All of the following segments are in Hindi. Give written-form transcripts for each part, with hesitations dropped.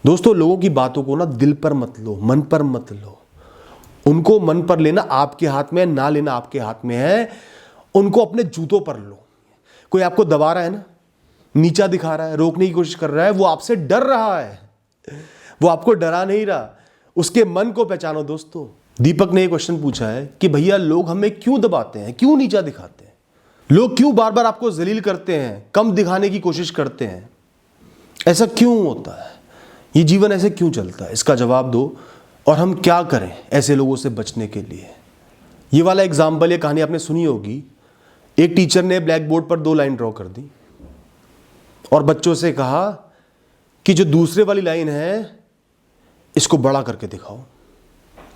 दोस्तों, लोगों की बातों को ना दिल पर मत लो, मन पर मत लो। उनको मन पर लेना आपके हाथ में है, ना लेना आपके हाथ में है। उनको अपने जूतों पर लो। कोई आपको दबा रहा है ना, नीचा दिखा रहा है, रोकने की कोशिश कर रहा है, वो आपसे डर रहा है, वो आपको डरा नहीं रहा। उसके मन को पहचानो दोस्तों। दीपक ने एक क्वेश्चन पूछा है कि भैया लोग हमें क्यों दबाते हैं, क्यों नीचा दिखाते हैं, लोग क्यों बार बार आपको जलील करते हैं, कम दिखाने की कोशिश करते हैं, ऐसा क्यों होता है, ये जीवन ऐसे क्यों चलता है? इसका जवाब दो और हम क्या करें ऐसे लोगों से बचने के लिए। ये वाला एग्जाम्पल, ये कहानी आपने सुनी होगी। एक टीचर ने ब्लैक बोर्ड पर 2 लाइन ड्रॉ कर दी और बच्चों से कहा कि जो दूसरे वाली लाइन है इसको बड़ा करके दिखाओ,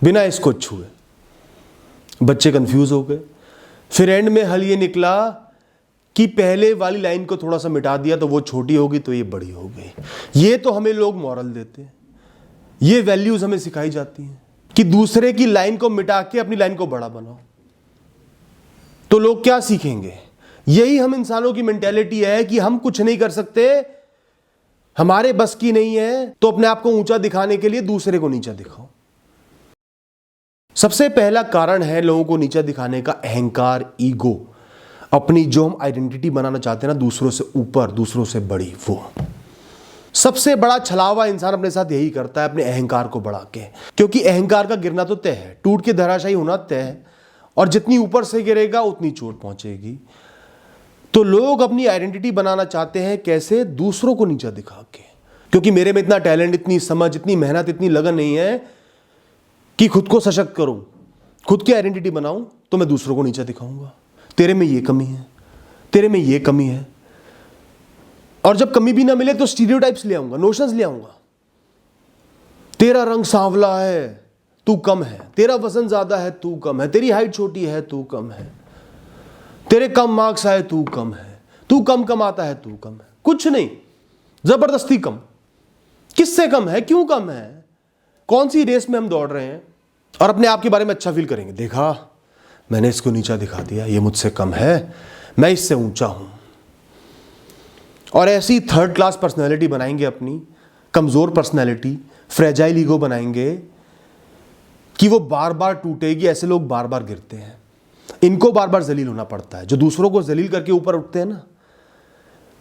बिना इसको छुए। बच्चे कंफ्यूज हो गए। फिर एंड में हल ये निकला कि पहले वाली लाइन को थोड़ा सा मिटा दिया तो वो छोटी होगी तो ये बड़ी हो गई। ये तो हमें लोग मॉरल देते हैं, ये वैल्यूज हमें सिखाई जाती हैं कि दूसरे की लाइन को मिटा के अपनी लाइन को बड़ा बनाओ। तो लोग क्या सीखेंगे? यही हम इंसानों की मेंटेलिटी है कि हम कुछ नहीं कर सकते, हमारे बस की नहीं है, तो अपने आप को ऊंचा दिखाने के लिए दूसरे को नीचा दिखाओ। सबसे पहला कारण है लोगों को नीचा दिखाने का अहंकार, ईगो। अपनी जो हम आइडेंटिटी बनाना चाहते हैं ना, दूसरों से ऊपर, दूसरों से बड़ी, वो सबसे बड़ा छलावा इंसान अपने साथ यही करता है, अपने अहंकार को बढ़ा के। क्योंकि अहंकार का गिरना तो तय है, टूट के धराशायी होना तय है, और जितनी ऊपर से गिरेगा उतनी चोट पहुंचेगी। तो लोग अपनी आइडेंटिटी बनाना चाहते हैं कैसे? दूसरों को नीचा दिखा के। क्योंकि मेरे में इतना टैलेंट, इतनी समझ, इतनी मेहनत, इतनी लगन नहीं है कि खुद को सशक्त करूं, खुद की आइडेंटिटी बनाऊं, तो मैं दूसरों को नीचा दिखाऊंगा। तेरे में ये कमी है, तेरे में ये कमी है। और जब कमी भी ना मिले तो स्टीरियोटाइप्स ले आऊंगा, नोशंस ले आऊंगा। तेरा रंग सांवला है, तू कम है। तेरा वजन ज्यादा है, तू कम है। तेरी हाइट छोटी है, तू कम है। तेरे कम मार्क्स आए, तू कम है। तू कम कमाता है, तू कम है। कुछ नहीं, जबरदस्ती कम। किससे कम है, क्यों कम है, कौन सी रेस में हम दौड़ रहे हैं? और अपने आप के बारे में अच्छा फील करेंगे, देखा मैंने इसको नीचा दिखा दिया, ये मुझसे कम है, मैं इससे ऊंचा हूं। और ऐसी 3rd क्लास पर्सनैलिटी बनाएंगे, अपनी कमजोर पर्सनैलिटी, फ्रेजाइल ईगो बनाएंगे कि वो बार बार टूटेगी। ऐसे लोग बार बार गिरते हैं, इनको बार बार जलील होना पड़ता है। जो दूसरों को जलील करके ऊपर उठते हैं ना,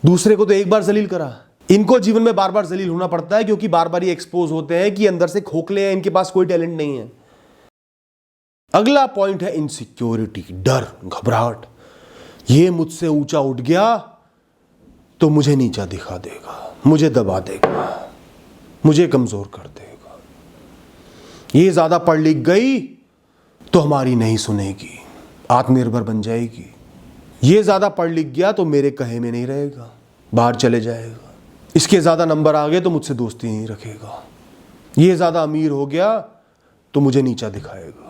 दूसरे को तो एक बार जलील करा, इनको जीवन में बार बार जलील होना पड़ता है, क्योंकि बार बार ये एक्सपोज होते हैं कि अंदर से खोखले हैं, इनके पास कोई टैलेंट नहीं है। अगला पॉइंट है इनसिक्योरिटी, डर, घबराहट। ये मुझसे ऊंचा उठ गया तो मुझे नीचा दिखा देगा, मुझे दबा देगा, मुझे कमजोर कर देगा। ये ज्यादा पढ़ लिख गई तो हमारी नहीं सुनेगी, आत्मनिर्भर बन जाएगी। ये ज्यादा पढ़ लिख गया तो मेरे कहे में नहीं रहेगा, बाहर चले जाएगा। इसके ज्यादा नंबर आ गए तो मुझसे दोस्ती नहीं रखेगा। ये ज्यादा अमीर हो गया तो मुझे नीचा दिखाएगा।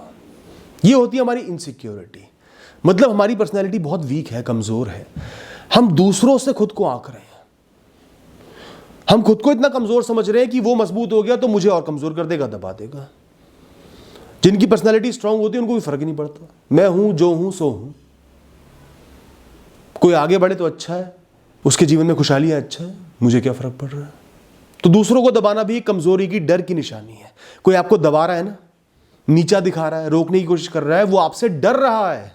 ये होती है हमारी इनसिक्योरिटी। मतलब हमारी पर्सनैलिटी बहुत वीक है, कमजोर है। हम दूसरों से खुद को आंक रहे हैं। हम खुद को इतना कमजोर समझ रहे हैं कि वो मजबूत हो गया तो मुझे और कमजोर कर देगा, दबा देगा। जिनकी पर्सनैलिटी स्ट्रांग होती है उनको भी फर्क ही नहीं पड़ता, मैं हूं जो हूं सो हूं। कोई आगे बढ़े तो अच्छा है, उसके जीवन में खुशहाली है, अच्छा है, मुझे क्या फर्क पड़ रहा है। तो दूसरों को दबाना भी कमजोरी की, डर की निशानी है। कोई आपको दबा रहा है ना, नीचा दिखा रहा है, रोकने की कोशिश कर रहा है, वो आपसे डर रहा है,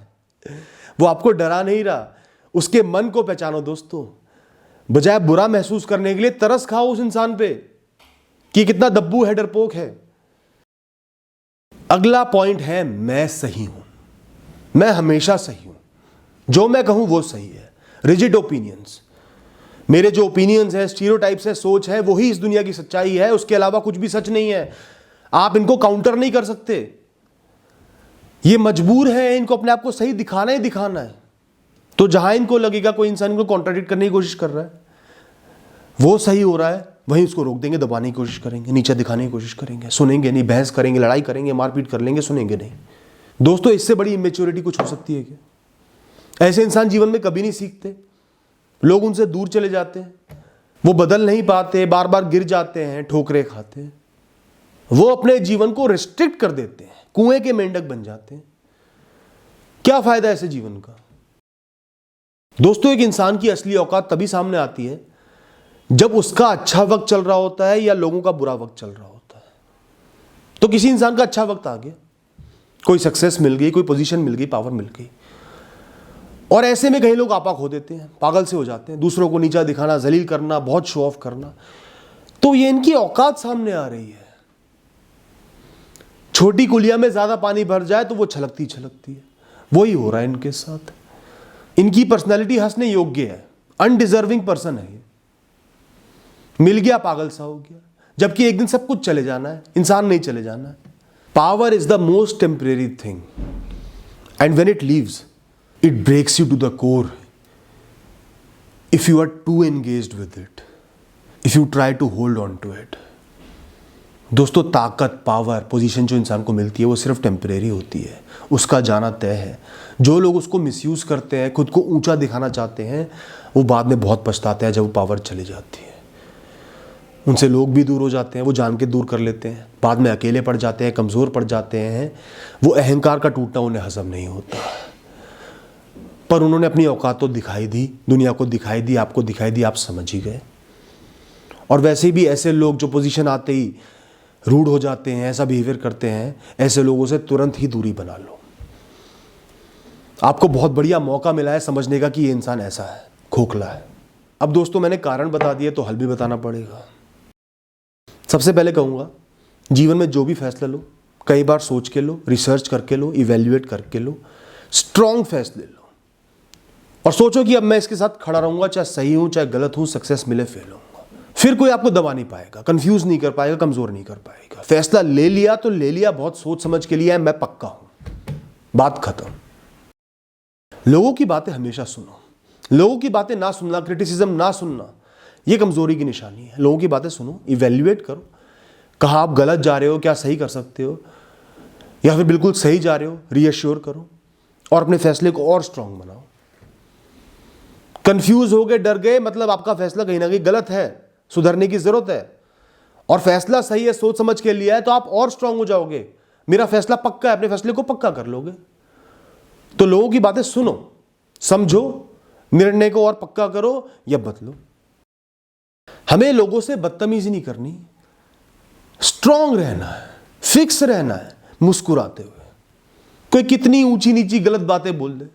वो आपको डरा नहीं रहा। उसके मन को पहचानो दोस्तों। बजाय बुरा महसूस करने के लिए तरस खाओ उस इंसान पे कि कितना दब्बू है, डरपोक है। अगला पॉइंट है मैं सही हूं, मैं हमेशा सही हूं, जो मैं कहूं वो सही है। रिजिड ओपिनियंस, मेरे जो ओपिनियंस है, स्टीरियोटाइप्स है, सोच है, वही इस दुनिया की सच्चाई है, उसके अलावा कुछ भी सच नहीं है। आप इनको काउंटर नहीं कर सकते, ये मजबूर है, इनको अपने आप को सही दिखाना ही दिखाना है। तो जहां इनको लगेगा कोई इंसान इनको कॉन्ट्राडिक्ट करने की कोशिश कर रहा है, वो सही हो रहा है, वहीं उसको रोक देंगे, दबाने की कोशिश करेंगे, नीचे दिखाने की कोशिश करेंगे, सुनेंगे नहीं, बहस करेंगे, लड़ाई करेंगे, मारपीट कर लेंगे, सुनेंगे नहीं। दोस्तों, इससे बड़ी इमेच्योरिटी कुछ हो सकती है क्या? ऐसे इंसान जीवन में कभी नहीं सीखते, लोग उनसे दूर चले जाते हैं, वो बदल नहीं पाते, बार बार गिर जाते हैं, ठोकरें खाते हैं, वो अपने जीवन को रिस्ट्रिक्ट कर देते हैं, कुएं के मेंढक बन जाते हैं। क्या फायदा ऐसे जीवन का? दोस्तों, एक इंसान की असली औकात तभी सामने आती है जब उसका अच्छा वक्त चल रहा होता है या लोगों का बुरा वक्त चल रहा होता है। तो किसी इंसान का अच्छा वक्त आ गया, कोई सक्सेस मिल गई, कोई पोजीशन मिल गई, पावर मिल गई, और ऐसे में कई लोग आपा खो देते हैं, पागल से हो जाते हैं, दूसरों को नीचा दिखाना, जलील करना, बहुत शो ऑफ करना। तो ये इनकी औकात सामने आ रही है। छोटी कुलिया में ज्यादा पानी भर जाए तो वो छलकती छलकती है। वही हो रहा है इनके साथ। इनकी पर्सनैलिटी हंसने योग्य है, अनडिजर्विंग पर्सन है ये। मिल गया, पागल सा हो गया, जबकि एक दिन सब कुछ चले जाना है, इंसान नहीं चले जाना है। Power is the most temporary thing and when it leaves it breaks you to the core if you are too engaged with it, if you try to hold on to it. दोस्तों, ताकत, पावर, पोजीशन जो इंसान को मिलती है वो सिर्फ टेम्परेरी होती है, उसका जाना तय है। जो लोग उसको मिसयूज करते हैं, खुद को ऊंचा दिखाना चाहते हैं, वो बाद में बहुत पछताते हैं जब वो पावर चली जाती है। उनसे लोग भी दूर हो जाते हैं, वो जान के दूर कर लेते हैं, बाद में अकेले पड़ जाते हैं, कमज़ोर पड़ जाते हैं। वो अहंकार का टूटना उन्हें हजम नहीं होता। पर उन्होंने अपनी औकात तो दिखाई दी, दुनिया को दिखाई दी, आपको दिखाई दी, आप समझ ही गए। और वैसे भी ऐसे लोग जो पोजीशन आते ही रूड हो जाते हैं, ऐसा बिहेवियर करते हैं, ऐसे लोगों से तुरंत ही दूरी बना लो। आपको बहुत बढ़िया मौका मिला है समझने का कि ये इंसान ऐसा है, खोखला है। अब दोस्तों, मैंने कारण बता दिए तो हल भी बताना पड़ेगा। सबसे पहले कहूँगा, जीवन में जो भी फैसला लो, कई बार सोच के लो, रिसर्च करके लो, इवेल्युएट करके लो, स्ट्रॉन्ग फैसले लो, और सोचो कि अब मैं इसके साथ खड़ा रहूँगा, चाहे सही हूँ चाहे गलत हूँ, सक्सेस मिले फेल हूँगा। फिर कोई आपको दबा नहीं पाएगा, कंफ्यूज नहीं कर पाएगा, कमज़ोर नहीं कर पाएगा। फैसला ले लिया तो ले लिया, बहुत सोच समझ के लिया है, मैं पक्का हूँ, बात खत्म। लोगों की बातें हमेशा सुनो। लोगों की बातें ना सुनना, क्रिटिसिज्म ना सुनना, ये कमजोरी की निशानी है। लोगों की बातें सुनो, इवेल्युएट करो, कहाँ आप गलत जा रहे हो, क्या सही कर सकते हो, या फिर बिल्कुल सही जा रहे हो, रीअश्योर करो और अपने फैसले को और स्ट्रांग बनाओ। कंफ्यूज हो गए, डर गए, मतलब आपका फैसला कहीं ना कहीं गलत है, सुधरने की जरूरत है। और फैसला सही है, सोच समझ के लिया है, तो आप और स्ट्रांग हो जाओगे। मेरा फैसला पक्का है, अपने फैसले को पक्का कर लोगे। तो लोगों की बातें सुनो, समझो, निर्णय को और पक्का करो या बदलो। हमें लोगों से बदतमीजी नहीं करनी, स्ट्रांग रहना है, फिक्स रहना है, मुस्कुराते हुए। कोई कितनी ऊंची नीची गलत बातें बोल दे,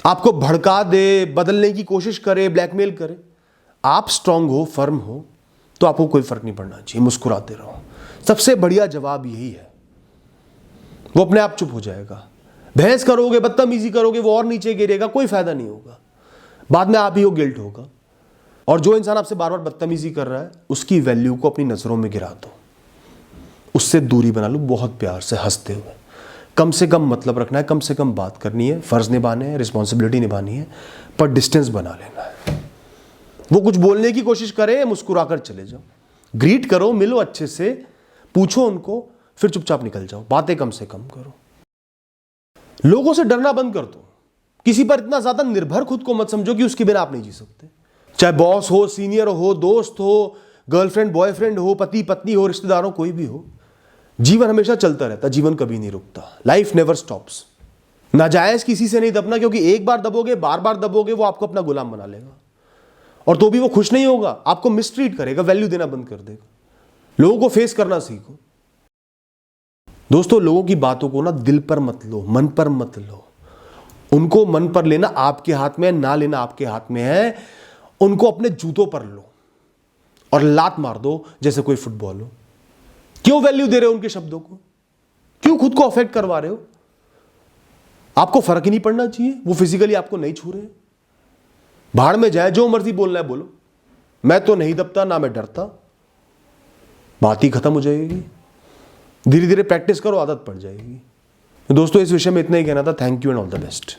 आपको भड़का दे, बदलने की कोशिश करे, ब्लैकमेल करे, आप स्ट्रांग हो, फर्म हो, तो आपको कोई फर्क नहीं पड़ना चाहिए, मुस्कुराते रहो। सबसे बढ़िया जवाब यही है। वो अपने आप चुप हो जाएगा। बहस करोगे, बदतमीजी करोगे, वो और नीचे गिरेगा, कोई फायदा नहीं होगा, बाद में आप ही को गिल्ट होगा। और जो इंसान आपसे बार बार बदतमीजी कर रहा है, उसकी वैल्यू को अपनी नजरों में गिरा दो, उससे दूरी बना लो, बहुत प्यार से, हंसते हुए। कम से कम मतलब रखना है, कम से कम बात करनी है, फर्ज निभाने हैं, रिस्पॉन्सिबिलिटी निभानी है, पर डिस्टेंस बना लेना है। वो कुछ बोलने की कोशिश करे, मुस्कुराकर चले जाओ, ग्रीट करो, मिलो अच्छे से, पूछो उनको, फिर चुपचाप निकल जाओ, बातें कम से कम करो। लोगों से डरना बंद कर दो। किसी पर इतना ज्यादा निर्भर खुद को मत समझो कि उसके बिना आप नहीं जी सकते। चाहे बॉस हो, सीनियर हो, दोस्त हो, गर्लफ्रेंड बॉयफ्रेंड हो, पति पत्नी हो, रिश्तेदारों, कोई भी हो, जीवन हमेशा चलता रहता, जीवन कभी नहीं रुकता। Life never stops. नाजायज किसी से नहीं दबना, क्योंकि एक बार दबोगे, बार बार दबोगे, वो आपको अपना गुलाम बना लेगा, और तो भी वो खुश नहीं होगा, आपको मिसट्रीट करेगा, वैल्यू देना बंद कर देगा। लोगों को फेस करना सीखो। दोस्तों, लोगों की बातों को ना दिल पर मत लो, मन पर मत लो। उनको मन पर लेना आपके हाथ में है, ना लेना आपके हाथ में है। उनको अपने जूतों पर लो और लात मार दो जैसे कोई फुटबॉल हो। क्यों वैल्यू दे रहे हो उनके शब्दों को? क्यों खुद को अफेक्ट करवा रहे हो? आपको फर्क ही नहीं पड़ना चाहिए, वो फिजिकली आपको नहीं छू रहे। भाड़ में जाए, जो मर्जी बोलना है बोलो, मैं तो नहीं दबता, ना मैं डरता, बात ही खत्म हो जाएगी। धीरे धीरे प्रैक्टिस करो, आदत पड़ जाएगी। दोस्तों, इस विषय में इतना ही कहना था। Thank you and all the best.